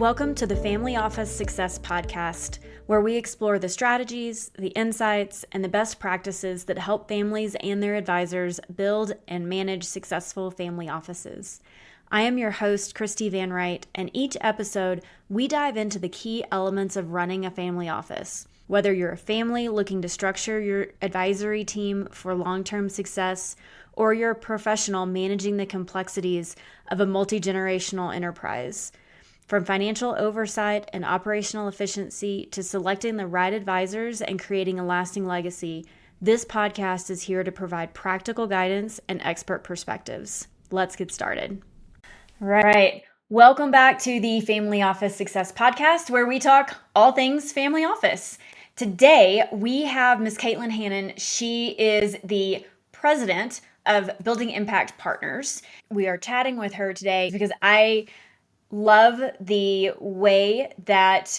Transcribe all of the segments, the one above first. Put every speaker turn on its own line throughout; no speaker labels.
Welcome to the Family Office Success Podcast, where we explore the strategies, the insights, and the best practices that help families and their advisors build and manage successful family offices. I am your host, Christi Van Rite, and each episode, we dive into the key elements of running a family office. Whether you're a family looking to structure your advisory team for long-term success, or you're a professional managing the complexities of a multi-generational enterprise. From financial oversight and operational efficiency to selecting the right advisors and creating a lasting legacy, this podcast is here to provide practical guidance and expert perspectives. Let's get started. All right. Welcome back to the Family Office Success Podcast, where we talk all things family office. Today, we have Ms. Caitlin Hannon. She is the president of Building Impact Partners. We are chatting with her today because I love the way that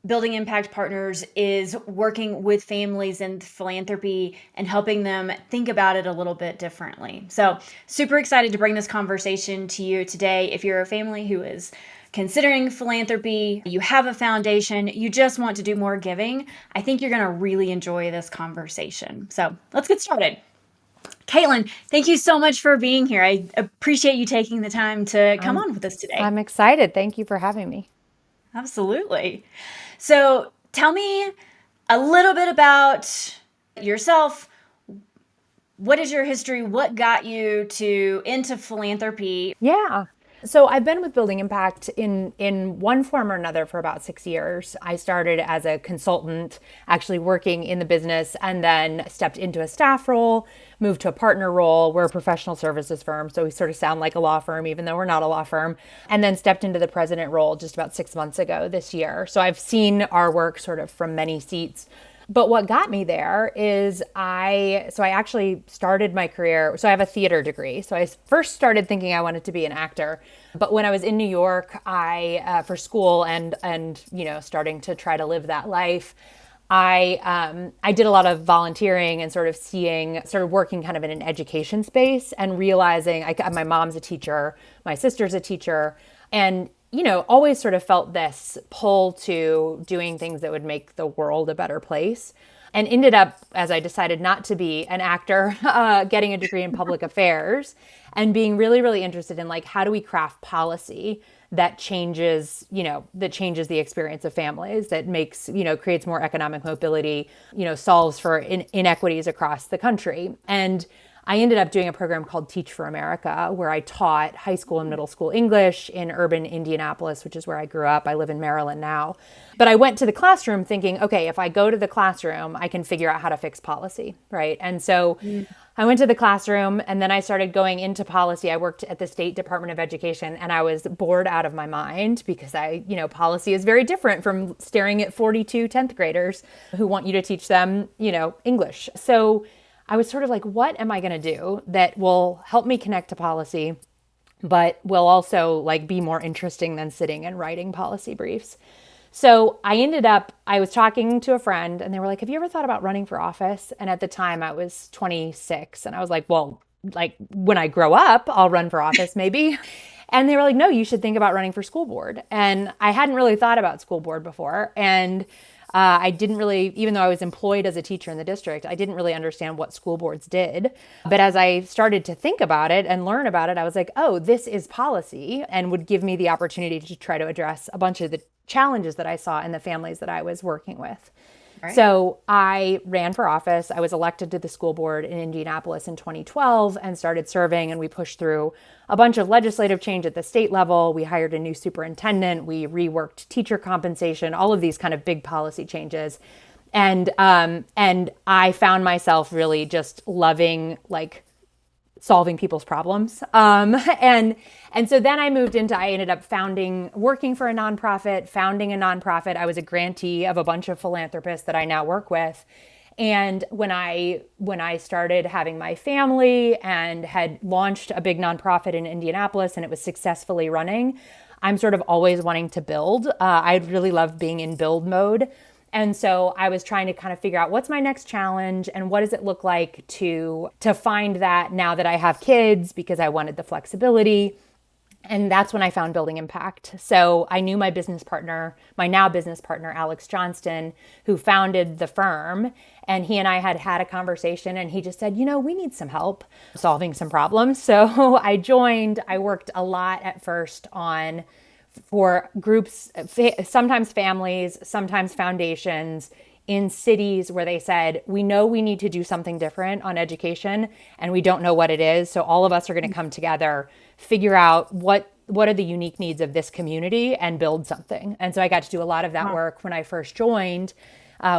Building Impact Partners is working with families in philanthropy and helping them think about it a little bit differently. So super excited to bring this conversation to you today. If you're a family who is considering philanthropy, you have a foundation, you just want to do more giving, I think you're going to really enjoy this conversation. So let's get started. Caitlin, thank you so much for being here. I appreciate you taking the time to come on with us today.
I'm excited. Thank you for having me.
Absolutely. So tell me a little bit about yourself. What is your history? What got you into philanthropy?
Yeah. So I've been with Building Impact in one form or another for about 6 years. I started as a consultant, actually working in the business, and then stepped into a staff role, moved to a partner role. We're a professional services firm, so we sort of sound like a law firm, even though we're not a law firm, and then stepped into the president role just about 6 months ago this year. So I've seen our work sort of from many seats. But what got me there is I actually started my career. So I have a theater degree. So I first started thinking I wanted to be an actor. But when I was in New York, for school and starting to try to live that life, I did a lot of volunteering and sort of working kind of in an education space and realizing my mom's a teacher, my sister's a teacher, and always sort of felt this pull to doing things that would make the world a better place. And ended up, as I decided not to be an actor, getting a degree in public affairs and being really, really interested in how do we craft policy that changes the experience of families, that makes, creates more economic mobility, solves for inequities across the country. And I ended up doing a program called Teach for America, where I taught high school and middle school English in urban Indianapolis, which is where I grew up. I live in Maryland now. But I went to the classroom thinking, okay, if I go to the classroom, I can figure out how to fix policy, right? And so I went to the classroom, and then I started going into policy. I worked at the State Department of Education, and I was bored out of my mind because policy is very different from staring at 42 10th graders who want you to teach them, English. So I was sort of like, what am I going to do that will help me connect to policy, but will also be more interesting than sitting and writing policy briefs? So I was talking to a friend, and they were like, have you ever thought about running for office? And at the time I was 26, and I was like, well, when I grow up, I'll run for office maybe. And they were like, no, you should think about running for school board. And I hadn't really thought about school board before. And I didn't really, even though I was employed as a teacher in the district, I didn't really understand what school boards did. But as I started to think about it and learn about it, I was like, oh, this is policy, and would give me the opportunity to try to address a bunch of the challenges that I saw in the families that I was working with. Right. So I ran for office. I was elected to the school board in Indianapolis in 2012 and started serving, and we pushed through a bunch of legislative change at the state level. We hired a new superintendent. We reworked teacher compensation, all of these kind of big policy changes. And I found myself really just loving solving people's problems. And so then I ended up working for a nonprofit, founding a nonprofit. I was a grantee of a bunch of philanthropists that I now work with. And when I started having my family and had launched a big nonprofit in Indianapolis and it was successfully running, I'm sort of always wanting to build. I really love being in build mode. And so I was trying to kind of figure out what's my next challenge and what does it look like to find that now that I have kids, because I wanted the flexibility. And that's when I found Building Impact. So I knew my business partner, my now business partner, Alex Johnston, who founded the firm. And he and I had had a conversation, and he just said, we need some help solving some problems. So I joined. I worked a lot at first for groups, sometimes families, sometimes foundations, in cities where they said, we know we need to do something different on education and we don't know what it is. So all of us are going to come together, figure out what are the unique needs of this community and build something. And so I got to do a lot of that work when I first joined.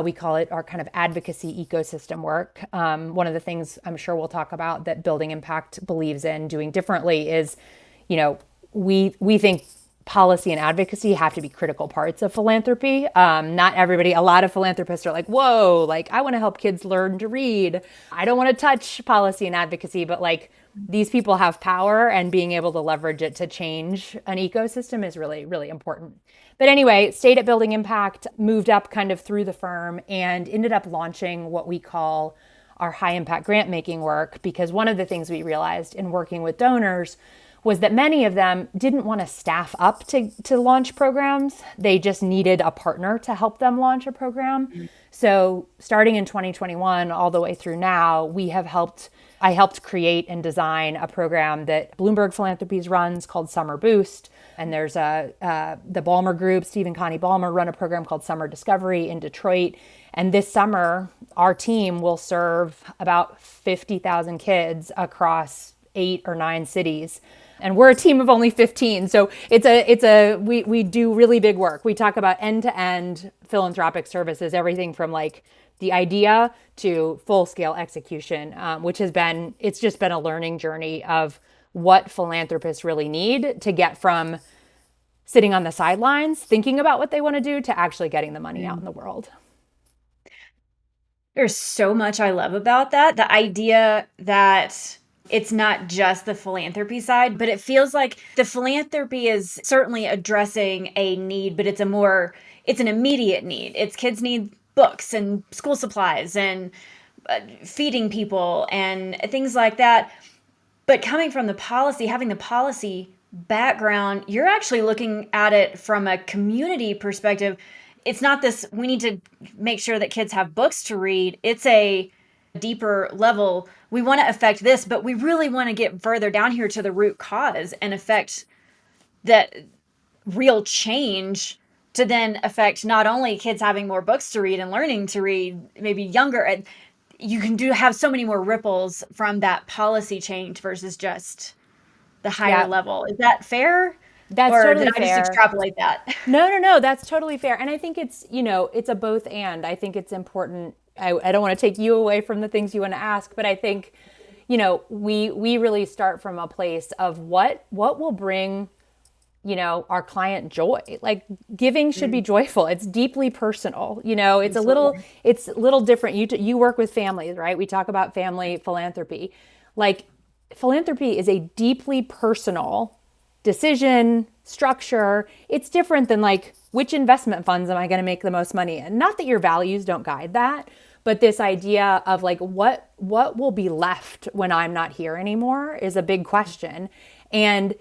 We call it our kind of advocacy ecosystem work. One of the things I'm sure we'll talk about that Building Impact believes in doing differently is, we think policy and advocacy have to be critical parts of philanthropy. Not everybody, a lot of philanthropists are like, whoa, like I want to help kids learn to read. I don't want to touch policy and advocacy, but like these people have power, and being able to leverage it to change an ecosystem is really, really important. But anyway, stayed at Building Impact, moved up kind of through the firm, and ended up launching what we call our high impact grant making work, because one of the things we realized in working with donors was that many of them didn't want to staff up to launch programs. They just needed a partner to help them launch a program. Mm-hmm. So starting in 2021 all the way through now, I helped create and design a program that Bloomberg Philanthropies runs called Summer Boost. And there's the Ballmer Group, Steve and Connie Ballmer, run a program called Summer Discovery in Detroit. And this summer, our team will serve about 50,000 kids across 8 or 9 cities. And we're a team of only 15. So we do really big work. We talk about end-to-end philanthropic services, everything from like the idea to full-scale execution, it's just been a learning journey of what philanthropists really need to get from sitting on the sidelines, thinking about what they want to do, to actually getting the money out in the world.
There's so much I love about that. The idea that it's not just the philanthropy side, but it feels like the philanthropy is certainly addressing a need, but it's an immediate need. It's kids need books and school supplies and feeding people and things like that. But coming from having the policy background, you're actually looking at it from a community perspective. It's not this, we need to make sure that kids have books to read. It's a deeper level. We want to affect this, but we really want to get further down here to the root cause and affect that real change to then affect not only kids having more books to read and learning to read, maybe younger. And you can have so many more ripples from that policy change versus just the higher level. Is that fair?
That's totally fair. Or did I
just extrapolate that?
No, that's totally fair. And I think it's a both and. I think it's important. I don't want to take you away from the things you want to ask, but I think, we really start from a place of what will bring, our client joy. Like giving should be joyful. It's deeply personal. It's a little different. You work with families, right? We talk about family philanthropy. Like philanthropy is a deeply personal decision, structure. It's different than like, which investment funds am I going to make the most money in? Not that your values don't guide that, but this idea of like, what will be left when I'm not here anymore is a big question. And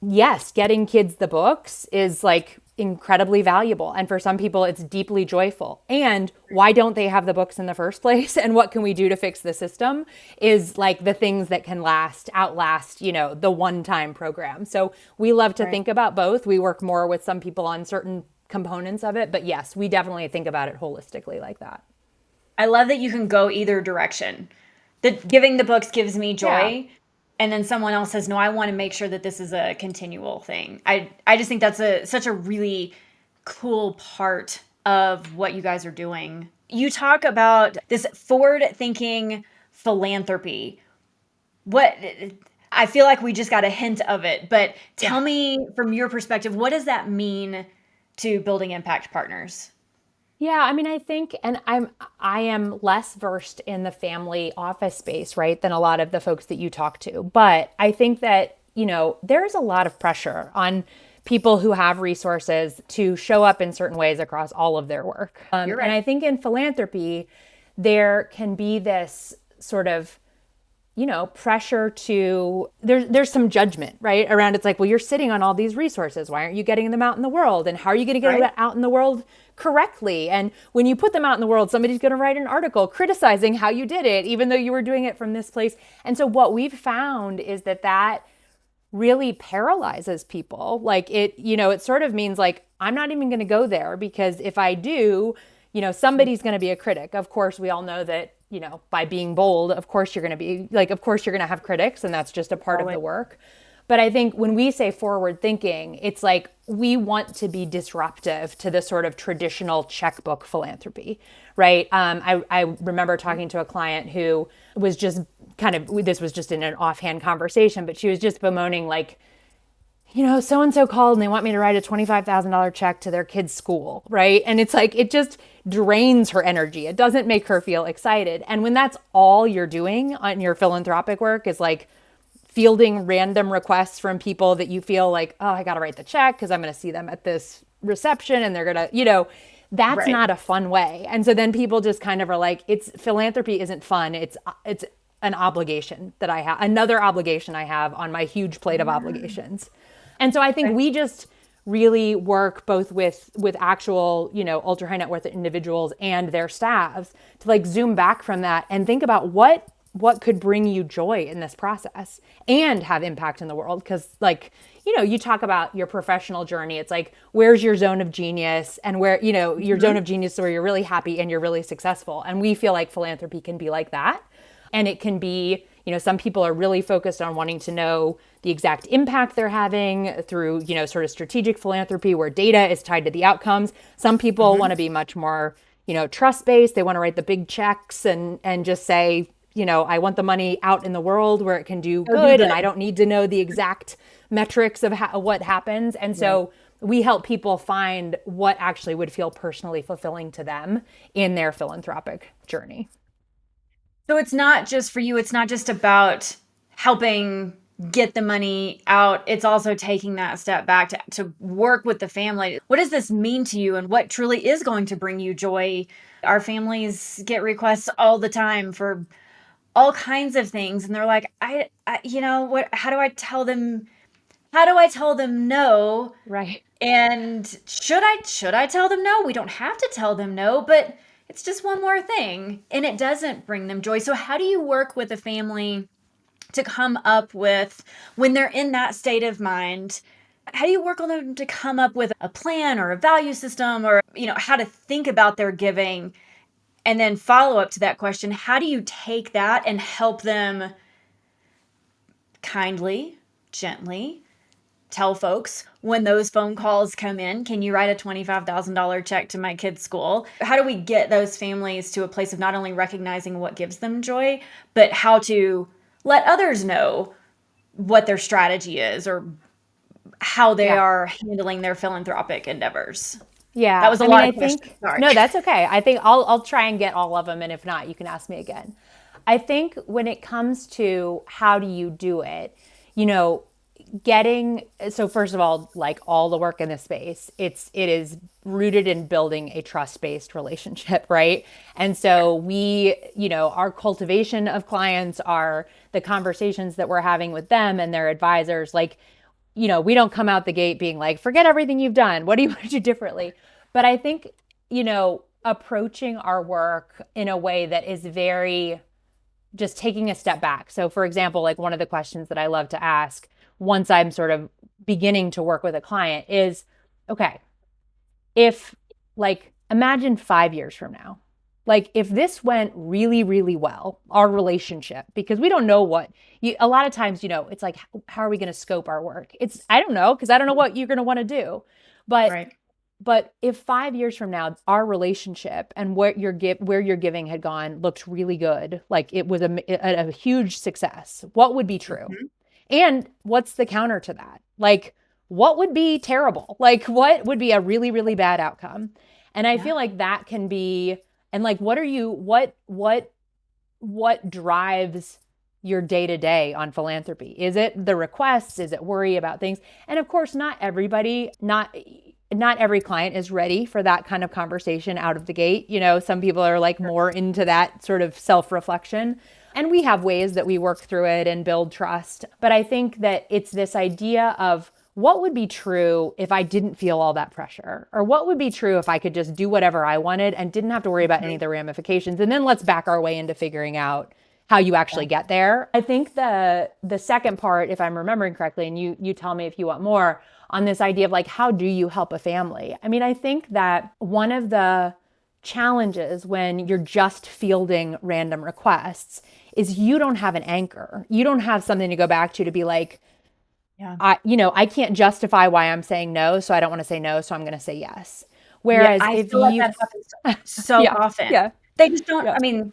yes, getting kids the books is like incredibly valuable. And for some people, it's deeply joyful. And why don't they have the books in the first place? And what can we do to fix the system is like the things that can outlast, the one-time program. So we love to think about both. We work more with some people on certain components of it. But yes, we definitely think about it holistically like that.
I love that you can go either direction. That giving the books gives me joy. Yeah. And then someone else says, no, I want to make sure that this is a continual thing. I just think that's such a really cool part of what you guys are doing. You talk about this forward-thinking philanthropy. I feel like we just got a hint of it, but tell me from your perspective, what does that mean to Building Impact Partners?
Yeah, I mean, I think, and I am less versed in the family office space, right, than a lot of the folks that you talk to. But I think that, there's a lot of pressure on people who have resources to show up in certain ways across all of their work. You're right. And I think in philanthropy, there can be this sort of pressure to, there's some judgment, right? Around it's like, well, you're sitting on all these resources. Why aren't you getting them out in the world? And how are you going to get them out in the world correctly? And when you put them out in the world, somebody's going to write an article criticizing how you did it, even though you were doing it from this place. And so what we've found is that really paralyzes people. Like it sort of means like, I'm not even going to go there, because if I do, somebody's going to be a critic. Of course, we all know that, by being bold, of course you're going to be like, of course you're going to have critics, and that's just a part of the work. But I think when we say forward thinking, it's like we want to be disruptive to the sort of traditional checkbook philanthropy, right? I remember talking to a client who was just this was just in an offhand conversation, but she was just bemoaning like, so-and-so called and they want me to write a $25,000 check to their kid's school, right? And it's like, it just drains her energy. It doesn't make her feel excited. And when that's all you're doing on your philanthropic work is like fielding random requests from people that you feel like, oh, I got to write the check because I'm going to see them at this reception and they're going to, that's not a fun way. And so then people just kind of are like, philanthropy isn't fun. It's an obligation that I have, another obligation I have on my huge plate of obligations. And so I think we just really work both with actual, ultra high net worth individuals and their staffs to like zoom back from that and think about what could bring you joy in this process and have impact in the world. Because like, you talk about your professional journey. It's like, where's your zone of genius, and where, your zone of genius where you're really happy and you're really successful. And we feel like philanthropy can be like that. And it can be, some people are really focused on wanting to know the exact impact they're having through, sort of strategic philanthropy where data is tied to the outcomes. Some people want to be much more, trust-based. They want to write the big checks and just say, I want the money out in the world where it can do good, and I don't need to know the exact metrics of what happens. And so we help people find what actually would feel personally fulfilling to them in their philanthropic journey.
So it's not just for you, it's not just about helping get the money out. It's also taking that step back to work with the family. What does this mean to you, and what truly is going to bring you joy? Our families get requests all the time for all kinds of things. And they're like, how do I tell them no?
Right.
And should I tell them no? We don't have to tell them no, but it's just one more thing, and it doesn't bring them joy. So how do you work with a family to come up with, when they're in that state of mind, how do you work on them to come up with a plan or a value system, or, how to think about their giving? And then follow up to that question, how do you take that and help them kindly, gently tell folks when those phone calls come in, can you write a $25,000 check to my kid's school? How do we get those families to a place of not only recognizing what gives them joy, but how to let others know what their strategy is or how they are handling their philanthropic endeavors?
Yeah.
That was a lot of questions. Sorry.
No, that's okay. I think I'll try and get all of them. And if not, you can ask me again. I think when it comes to how do you do it, so first of all, like all the work in this space, it is rooted in building a trust-based relationship, right? And so we, our cultivation of clients are the conversations that we're having with them and their advisors. Like, we don't come out the gate being like, forget everything you've done. What do you want to do differently? But I think, approaching our work in a way that is very just taking a step back. So for example, like one of the questions that I love to ask once I'm sort of beginning to work with a client is, okay, if like, imagine 5 years from now, like if this went really, really well, our relationship, because we don't know a lot of times, it's like, how are we going to scope our work? I don't know, because I don't know what you're going to want to do. But if 5 years from now, our relationship and where your giving had gone looked really good, like it was a huge success, what would be true? Mm-hmm. And what's the counter to that? Like, what would be terrible? Like, what would be a really, really bad outcome? And I feel like that can be, and like, what drives your day to day on philanthropy? Is it the requests? Is it worry about things? And of course, not every client is ready for that kind of conversation out of the gate. Some people are like more into that sort of self-reflection. And we have ways that we work through it and build trust. But I think that it's this idea of what would be true if I didn't feel all that pressure? Or what would be true if I could just do whatever I wanted and didn't have to worry about any of the ramifications? And then let's back our way into figuring out how you actually get there. I think the second part, if I'm remembering correctly, and you tell me if you want more, on this idea of like, how do you help a family? I mean, I think that one of the challenges when you're just fielding random requests is you don't have an anchor. You don't have something to go back to be like, I can't justify why I'm saying no, so I don't want to say no, so I'm going to say yes. Whereas
I feel like that happens so often. They just don't, I mean,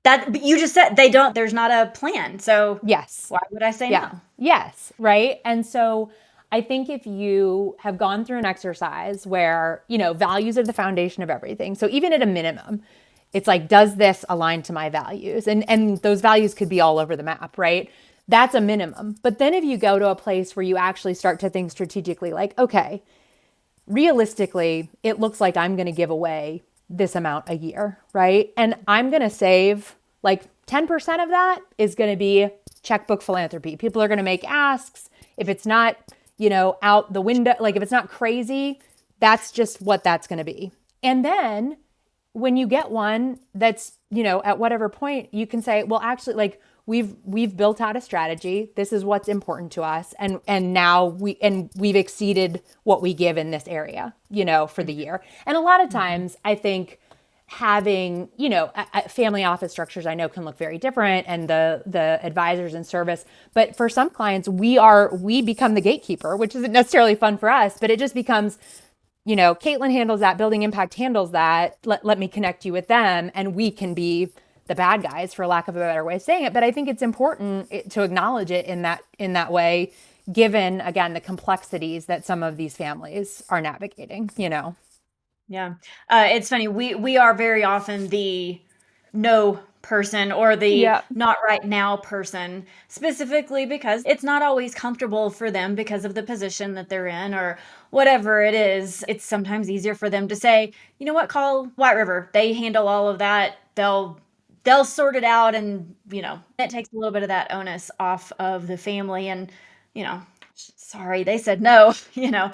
that you just said they don't, there's not a plan. So
yes,
why would I say no?
Yes, right? And so I think if you have gone through an exercise where, values are the foundation of everything. So even at a minimum, it's like, does this align to my values? And those values could be all over the map, right? That's a minimum. But then if you go to a place where you actually start to think strategically, like, okay, realistically, it looks like I'm going to give away this amount a year, right? And I'm going to save like 10% of that is going to be checkbook philanthropy. People are going to make asks. If it's not, out the window, like if it's not crazy, that's just what that's going to be. And then when you get one that's, at whatever point you can say, well, actually, like we've built out a strategy. This is what's important to us. And now we've exceeded what we give in this area, for the year. And a lot of times I think having, family office structures, I know can look very different, and the advisors in service. But for some clients, we become the gatekeeper, which isn't necessarily fun for us, but it just becomes, Caitlin handles that, Building Impact handles that. Let me connect you with them, and we can be the bad guys, for lack of a better way of saying it. But I think it's important to acknowledge it in that way, given, again, the complexities that some of these families are navigating,
Yeah. It's funny. We are very often the no person or the not right now person, specifically because it's not always comfortable for them because of the position that they're in or whatever it is. It's sometimes easier for them to say, you know what, call White River. They handle all of that. They'll sort it out. And, it takes a little bit of that onus off of the family. And, sorry, they said no,
Yes.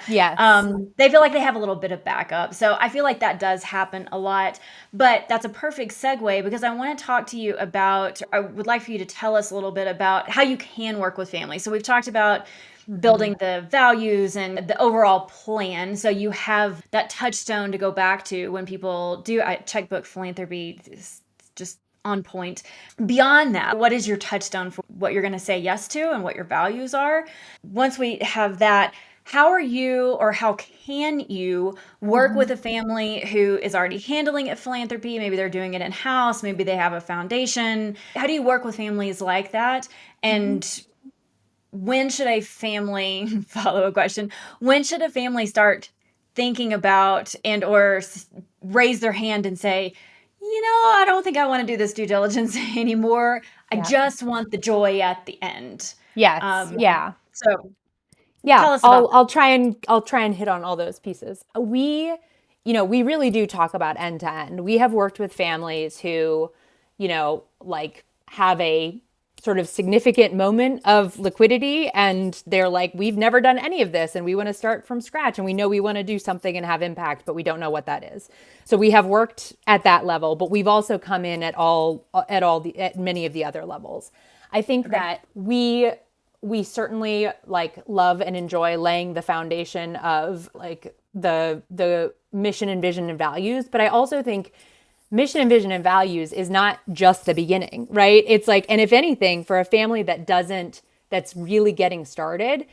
They feel like they have a little bit of backup. So I feel like that does happen a lot, but that's a perfect segue because I want to talk to you about, I would like for you to tell us a little bit about how you can work with families. So we've talked about building the values and the overall plan. So you have that touchstone to go back to when people do checkbook philanthropy, just on point. Beyond that, what is your touchstone for what you're going to say yes to and what your values are? Once we have that, how are you or how can you work with a family who is already handling philanthropy? Maybe they're doing it in-house. Maybe they have a foundation. How do you work with families like that? And when should a family, follow-up question, when should a family start thinking about and or raise their hand and say, I don't think I want to do this due diligence anymore. I just want the joy at the end.
Yes.
So
tell us about I'll try and hit on all those pieces. We really do talk about end to end. We have worked with families who, have a sort of significant moment of liquidity and they're like, we've never done any of this and we want to start from scratch and we know we want to do something and have impact, but we don't know what that is. So we have worked at that level, but we've also come in at many of the other levels. I think that we certainly love and enjoy laying the foundation of the mission and vision and values, but I also think mission and vision and values is not just the beginning, right? It's and if anything, for a family that's really getting started,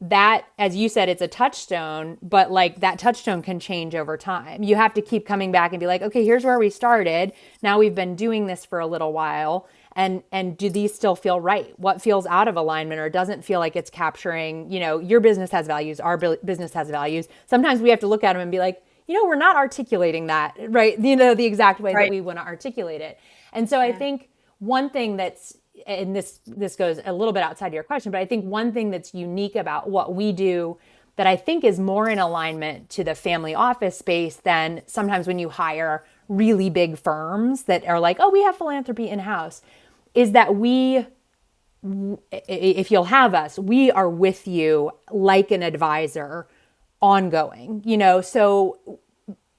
that, as you said, it's a touchstone, but that touchstone can change over time. You have to keep coming back and be like, okay, here's where we started. Now we've been doing this for a little while. And do these still feel right? What feels out of alignment or doesn't feel like it's capturing, your business has values, our business has values. Sometimes we have to look at them and be like, we're not articulating that, right? The exact way that we want to articulate it. And so I think one thing that's, and this goes a little bit outside your question, but I think one thing that's unique about what we do that I think is more in alignment to the family office space than sometimes when you hire really big firms that are like, oh, we have philanthropy in-house, is that if you'll have us, we are with you like an advisor ongoing, so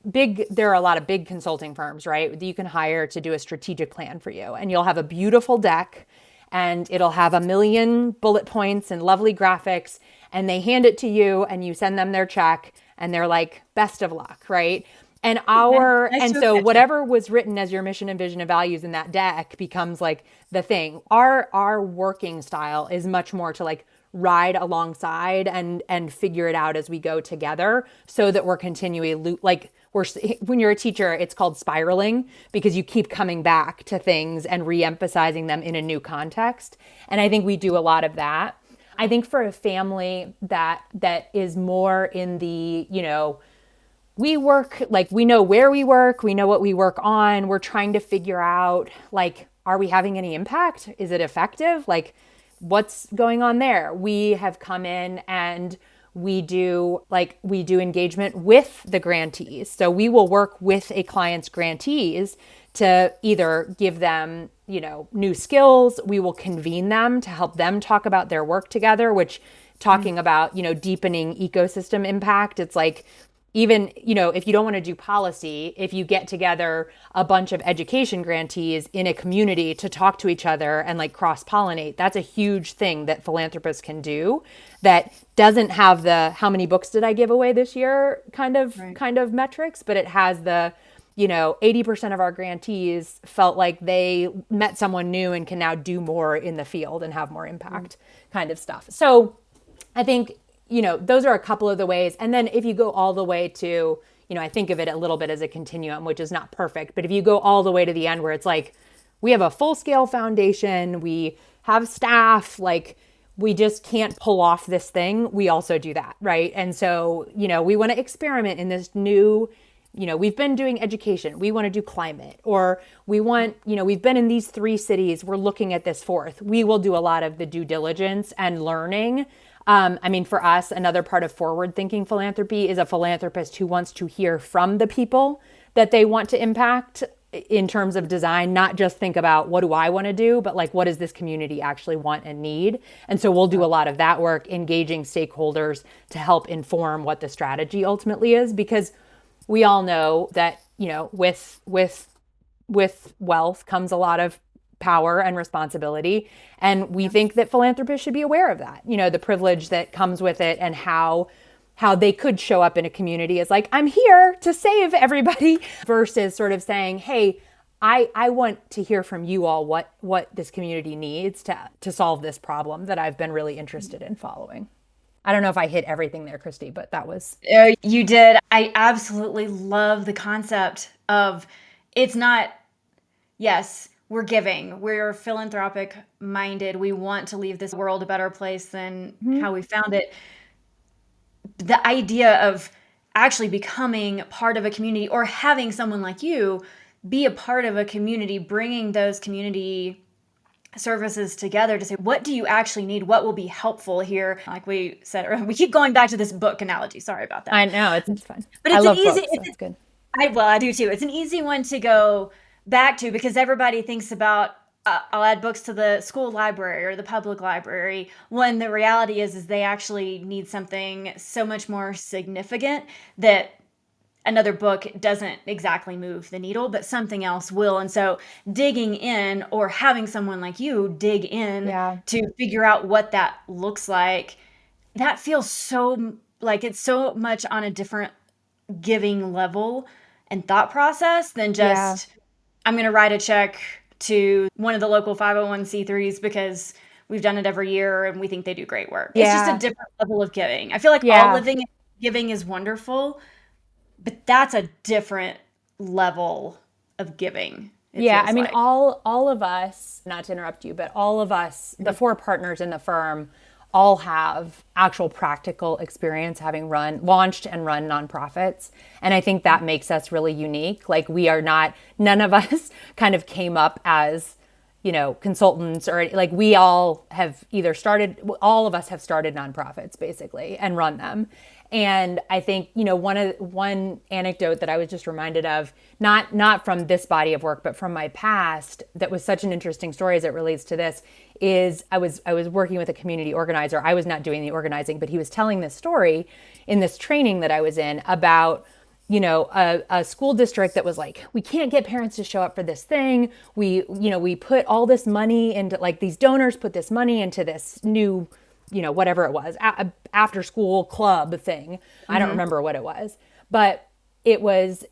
there are a lot of big consulting firms, right, that you can hire to do a strategic plan for you. And you'll have a beautiful deck and it'll have 1 million bullet points and lovely graphics. And they hand it to you and you send them their check and they're like, best of luck, right? And so whatever was written as your mission and vision and values in that deck becomes like the thing. Our working style is much more to like ride alongside and figure it out as we go together, so that we're continually when you're a teacher, it's called spiraling, because you keep coming back to things and re-emphasizing them in a new context. And I think we do a lot of that. I think for a family that is more in the, we work, like we know where we work, we know what we work on. We're trying to figure out, like, are we having any impact? Is it effective? Like, what's going on there? We have come in and we do engagement with the grantees. So we will work with a client's grantees to either give them, new skills. We will convene them to help them talk about their work together, which talking about, deepening ecosystem impact. It's like, even, if you don't want to do policy, if you get together a bunch of education grantees in a community to talk to each other and like cross-pollinate, that's a huge thing that philanthropists can do that doesn't have the how many books did I give away this year kind of metrics, but it has the 80% of our grantees felt like they met someone new and can now do more in the field and have more impact kind of stuff. So I think, those are a couple of the ways. And then if you go all the way to, I think of it a little bit as a continuum, which is not perfect, but if you go all the way to the end where it's like, we have a full scale foundation, we have staff, like we just can't pull off this thing. We also do that. Right. And so, we want to experiment in this new, we've been doing education. We want to do climate, or we want, we've been in these 3 cities. We're looking at this 4th. We will do a lot of the due diligence and learning. For us, another part of forward-thinking philanthropy is a philanthropist who wants to hear from the people that they want to impact in terms of design, not just think about what do I want to do, but like, what does this community actually want and need? And so we'll do a lot of that work, engaging stakeholders to help inform what the strategy ultimately is, because we all know that, with wealth comes a lot of power and responsibility. And we think that philanthropists should be aware of that, the privilege that comes with it, and how they could show up in a community as like, I'm here to save everybody, versus sort of saying, hey, I want to hear from you all what this community needs to solve this problem that I've been really interested in following. I don't know if I hit everything there, Christi, but that was...
You did. I absolutely love the concept of, it's not, yes, we're giving, we're philanthropic minded. We want to leave this world a better place than how we found it. The idea of actually becoming part of a community, or having someone like you be a part of a community, bringing those community services together to say, what do you actually need? What will be helpful here? Like we said, we keep going back to this book analogy. Sorry about that.
I know, it's fun.
But it's
I love
an easy,
books, so it's good.
I do too. It's an easy one to go back to, because everybody thinks about, I'll add books to the school library or the public library, when the reality is they actually need something so much more significant that another book doesn't exactly move the needle, but something else will. And so digging in, or having someone like you dig in to figure out what that looks like, that feels so like it's so much on a different giving level and thought process than just, I'm going to write a check to one of the local 501c3s because we've done it every year and we think they do great work. It's just a different level of giving. I feel like all living and giving is wonderful, but that's a different level of giving.
I mean, all of us, not to interrupt you, but all of us, the 4 partners in the firm, all have actual practical experience having launched and run nonprofits. And I think that makes us really unique. Like, none of us kind of came up as, consultants, or like, we all have all of us have started nonprofits basically and run them. And I think, one anecdote that I was just reminded of, not from this body of work, but from my past, that was such an interesting story as it relates to this, is I was working with a community organizer. I was not doing the organizing, but he was telling this story in this training that I was in about, a school district that was like, we can't get parents to show up for this thing. We put all this money into, like, these donors put this money into this new, whatever it was, after school club thing. I don't remember what it was, but it was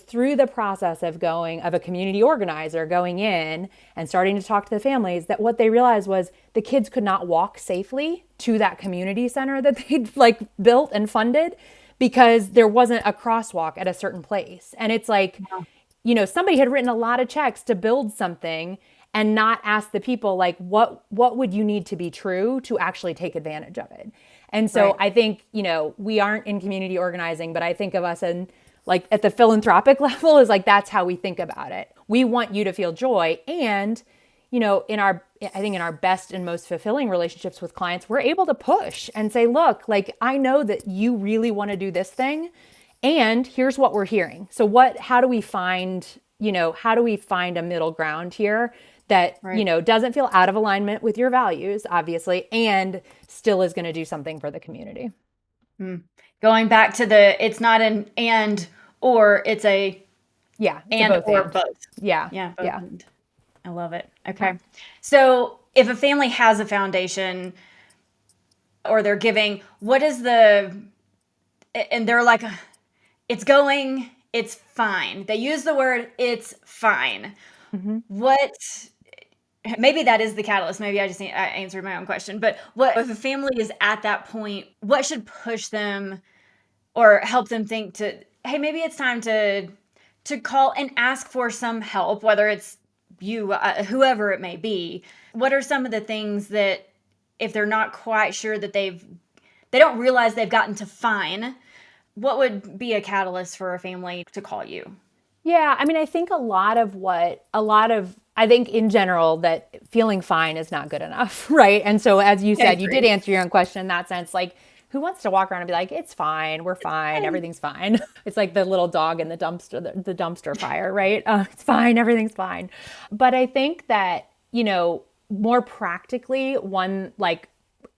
through the process of a community organizer going in and starting to talk to the families, that what they realized was the kids could not walk safely to that community center that they'd like built and funded, because there wasn't a crosswalk at a certain place. And it's like, somebody had written a lot of checks to build something and not ask the people, like, what would you need to be true to actually take advantage of it? And so right. I think, we aren't in community organizing, but I think of us in, like, at the philanthropic level is like, that's how we think about it. We want you to feel joy. And, I think in our best and most fulfilling relationships with clients, we're able to push and say, look, like, I know that you really want to do this thing, and here's what we're hearing. So how do we find a middle ground here that, right. Doesn't feel out of alignment with your values, obviously, and still is going to do something for the community.
Going back to it's not an and or, it's a and or both.
Yeah.
Both. Yeah. I love it. Okay. So if a family has a foundation or they're giving, what is and they're like, it's fine. They use the word, it's fine. Mm-hmm. Maybe that is the catalyst. Maybe I answered my own question, but what if a family is at that point, what should push them or help them think hey, maybe it's time to call and ask for some help, whether it's you, whoever it may be. What are some of the things that, if they're not quite sure that they don't realize they've gotten to fine, what would be a catalyst for a family to call you?
Yeah, I mean, I think I think in general that feeling fine is not good enough, right? And so, as you said, you did answer your own question in that sense. Like, who wants to walk around and be like, it's fine, we're fine, everything's fine. It's like the little dog in the dumpster, the dumpster fire, right? It's fine, everything's fine. But I think that, more practically, an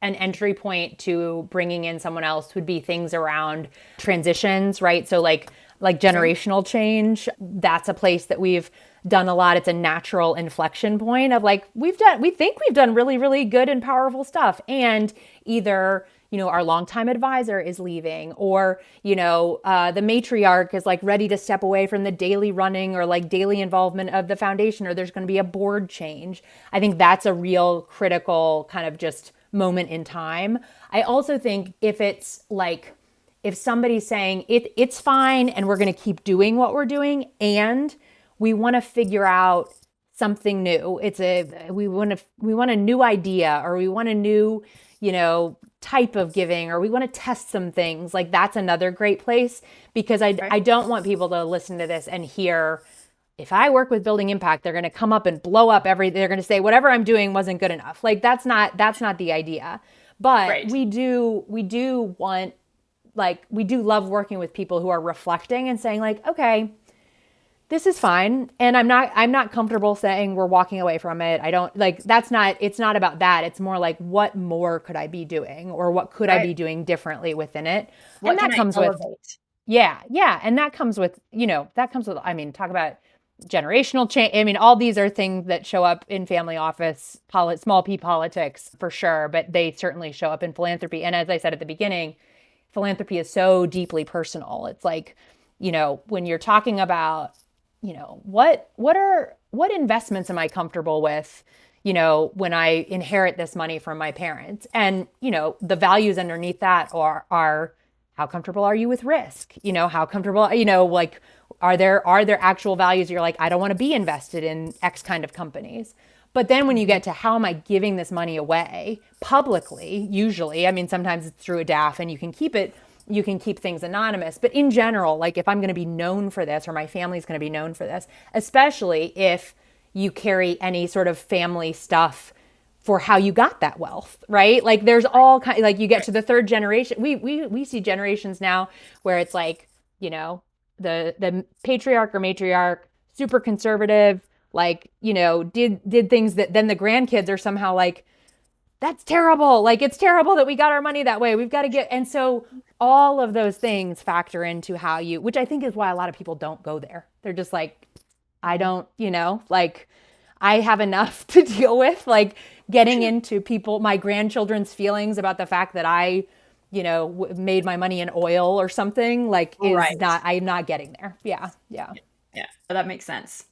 entry point to bringing in someone else would be things around transitions, right? So like generational change, that's a place that we've done a lot. It's a natural inflection point of like, we think we've done really, really good and powerful stuff. And either, our longtime advisor is leaving, or, the matriarch is like ready to step away from the daily running or like daily involvement of the foundation, or there's going to be a board change. I think that's a real critical kind of just moment in time. I also think if somebody's saying it's fine and we're going to keep doing what we're doing, and we want to figure out something new. We want a new idea, or we want a new, type of giving, or we want to test some things. Like, that's another great place, because I don't want people to listen to this and hear, if I work with Building Impact, they're going to come up and blow up everything. They're going to say whatever I'm doing wasn't good enough. Like, that's not the idea. But we do want, like, we do love working with people who are reflecting and saying like, okay, this is fine. And I'm not comfortable saying we're walking away from it. I don't like, it's not about that. It's more like, what more could I be doing, or what could I be doing differently within it?
And that comes with,
And that comes with, I mean, talk about generational change. I mean, all these are things that show up in family office, small p politics for sure, but they certainly show up in philanthropy. And as I said at the beginning, philanthropy is so deeply personal. It's like, when you're talking about, what investments am I comfortable with, when I inherit this money from my parents? And, the values underneath that are how comfortable are you with risk? How comfortable, like, are there actual values you're like, I don't want to be invested in X kind of companies. But then when you get to how am I giving this money away publicly, usually, I mean, sometimes it's through a DAF and you can keep things anonymous. But in general, like, if I'm going to be known for this, or my family's going to be known for this, especially if you carry any sort of family stuff for how you got that wealth, right? Like there's all kind, like you get to the third generation. We see generations now where it's like, you know, the patriarch or matriarch, super conservative, like, you know, did things that then the grandkids are somehow like, that's terrible. Like it's terrible that we got our money that way. We've got to get, and so all of those things factor into how you, which I think is why a lot of people don't go there. They're just like, I don't, you know, like I have enough to deal with, like getting into my grandchildren's feelings about the fact that I, you know, made my money in oil or something, like I'm not getting there. Yeah. Yeah.
Yeah. That makes sense.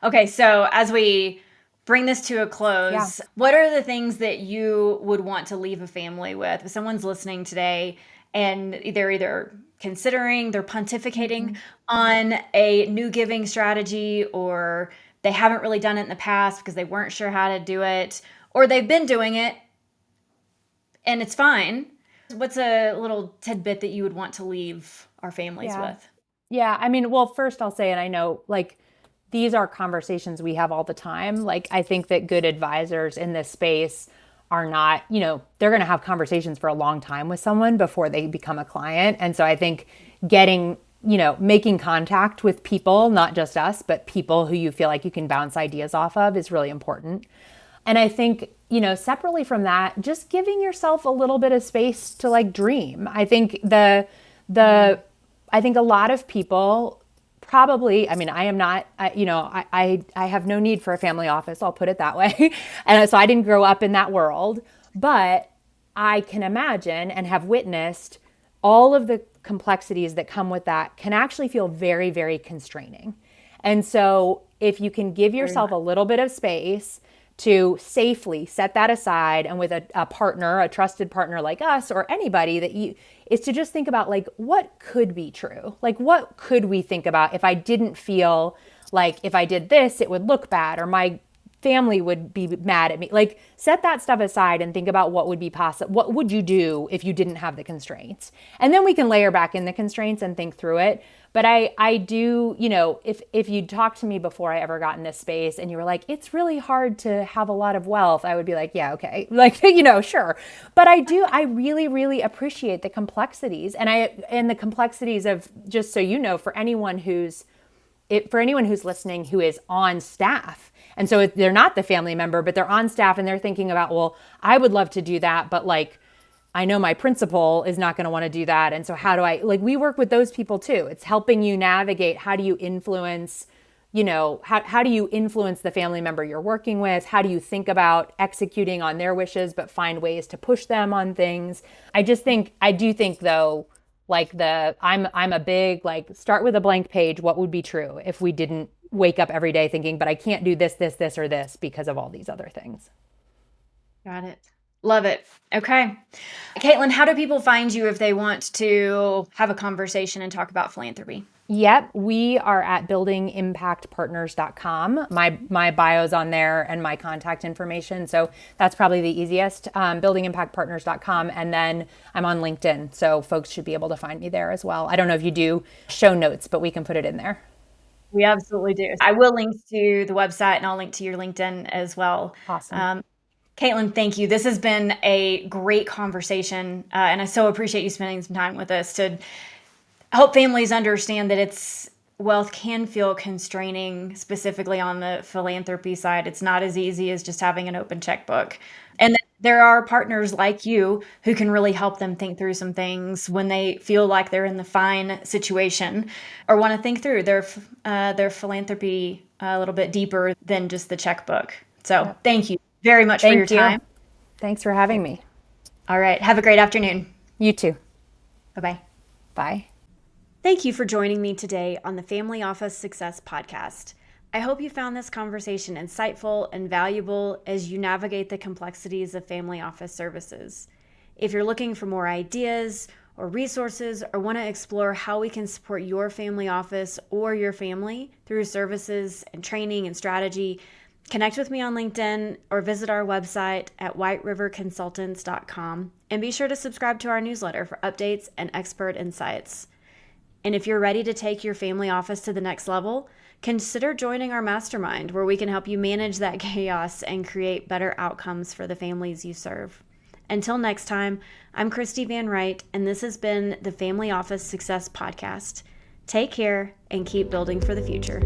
Okay. So as we bring this to a close, what are the things that you would want to leave a family with? If someone's listening today and they're either considering, they're pontificating on a new giving strategy, or they haven't really done it in the past because they weren't sure how to do it, or they've been doing it and it's fine. What's a little tidbit that you would want to leave our families with?
Yeah. I mean, well, first I'll say, and I know like these are conversations we have all the time. Like I think that good advisors in this space are not, you know, they're going to have conversations for a long time with someone before they become a client. And so I think getting, you know, making contact with people, not just us, but people who you feel like you can bounce ideas off of is really important. And I think, you know, separately from that, just giving yourself a little bit of space to like dream. I think I think a lot of people probably, I mean, I am not, you know, I have no need for a family office, I'll put it that way. And so I didn't grow up in that world, but I can imagine and have witnessed all of the complexities that come with that can actually feel very, very constraining. And so if you can give yourself a little bit of space to safely set that aside, and with a partner, a trusted partner like us or anybody that you, is to just think about like, what could be true? Like, what could we think about if I didn't feel like if I did this, it would look bad, or my family would be mad at me? Like, set that stuff aside and think about what would be possible. What would you do if you didn't have the constraints? And then we can layer back in the constraints and think through it. But I do, you know, if you talked to me before I ever got in this space and you were like, it's really hard to have a lot of wealth, I would be like, yeah, okay. Like, you know, sure. But I really, really appreciate the complexities, and the complexities of, just so you know, for anyone who's listening who is on staff. And so they're not the family member, but they're on staff and they're thinking about, well, I would love to do that, but like, I know my principal is not going to want to do that. And so how do I, like, we work with those people too. It's helping you navigate, how do you influence, you know, how do you influence the family member you're working with? How do you think about executing on their wishes, but find ways to push them on things? I do think though, like I'm a big, like, start with a blank page. What would be true if we didn't wake up every day thinking, but I can't do this, this, this, or this because of all these other things.
Got it. Love it. Okay. Caitlin, how do people find you if they want to have a conversation and talk about philanthropy?
Yep. We are at buildingimpactpartners.com. My bio's on there and my contact information. So that's probably the easiest, buildingimpactpartners.com. And then I'm on LinkedIn. So folks should be able to find me there as well. I don't know if you do show notes, but we can put it in there.
We absolutely do. I will link to the website and I'll link to your LinkedIn as well.
Awesome.
Caitlin, thank you. This has been a great conversation, and I so appreciate you spending some time with us to help families understand that wealth can feel constraining, specifically on the philanthropy side. It's not as easy as just having an open checkbook. And there are partners like you who can really help them think through some things when they feel like they're in the fine situation, or want to think through their philanthropy a little bit deeper than just the checkbook. So Thank you very much for your time.
Thanks for having me.
All right. Have a great afternoon.
You too.
Bye-bye.
Bye.
Thank you for joining me today on the Family Office Success Podcast. I hope you found this conversation insightful and valuable as you navigate the complexities of family office services. If you're looking for more ideas or resources, or want to explore how we can support your family office or your family through services and training and strategy, connect with me on LinkedIn or visit our website at whiteriverconsultants.com, and be sure to subscribe to our newsletter for updates and expert insights. And if you're ready to take your family office to the next level, consider joining our mastermind where we can help you manage that chaos and create better outcomes for the families you serve. Until next time, I'm Christi Van Rite, and this has been the Family Office Success Podcast. Take care and keep building for the future.